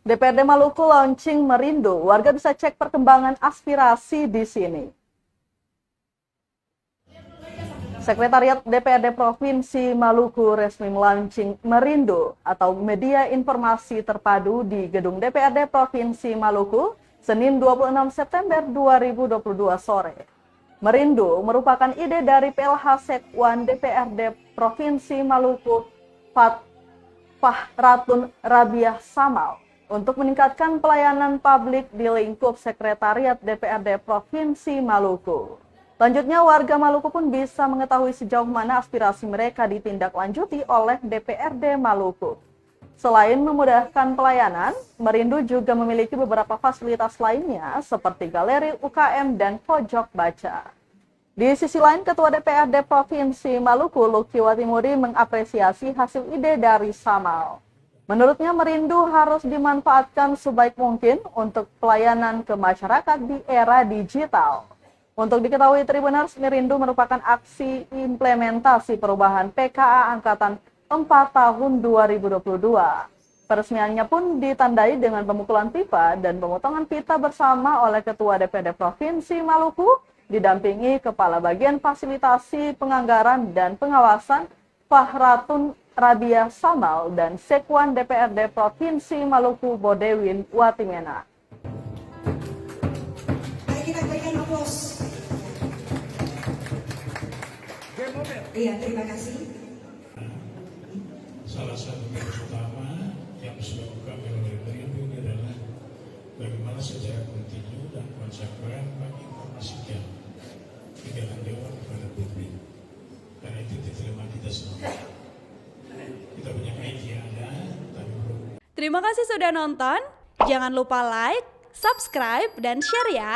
DPRD Maluku launching Merindu, warga bisa cek perkembangan aspirasi di sini. Sekretariat DPRD Provinsi Maluku resmi melaunching Merindu atau Media Informasi Terpadu di Gedung DPRD Provinsi Maluku, Senin 26 September 2022 sore. Merindu merupakan ide dari PLH Sekwan DPRD Provinsi Maluku, Fahratun Rabiah Samal, untuk meningkatkan pelayanan publik di lingkup Sekretariat DPRD Provinsi Maluku. Selanjutnya, warga Maluku pun bisa mengetahui sejauh mana aspirasi mereka ditindaklanjuti oleh DPRD Maluku. Selain memudahkan pelayanan, Merindu juga memiliki beberapa fasilitas lainnya seperti galeri UKM dan pojok baca. Di sisi lain, Ketua DPRD Provinsi Maluku, Lucky Watimuri, mengapresiasi hasil ide dari Samal. Menurutnya, Merindu harus dimanfaatkan sebaik mungkin untuk pelayanan ke masyarakat di era digital. Untuk diketahui Tribuners, Merindu merupakan aksi implementasi perubahan PKA Angkatan 4 tahun 2022. Peresmiannya pun ditandai dengan pemukulan pipa dan pemotongan pita bersama oleh Ketua DPRD Provinsi Maluku, didampingi Kepala Bagian Fasilitasi Penganggaran dan Pengawasan Fahratun Rabiah Samal dan Sekwan DPRD Provinsi Maluku Bodewin Watimena. Kita berikan aplaus. Iya, terima kasih. Salah satu garis utama yang sudah kami oleh Merindu ini adalah bagaimana secara kontinu dan konsekuen menginformasikan pikiran dewan kepada publik. Karena itu diterima kita semua. Kita punya media ada, tapi belum. Terima kasih sudah nonton. Jangan lupa like, subscribe, dan share ya.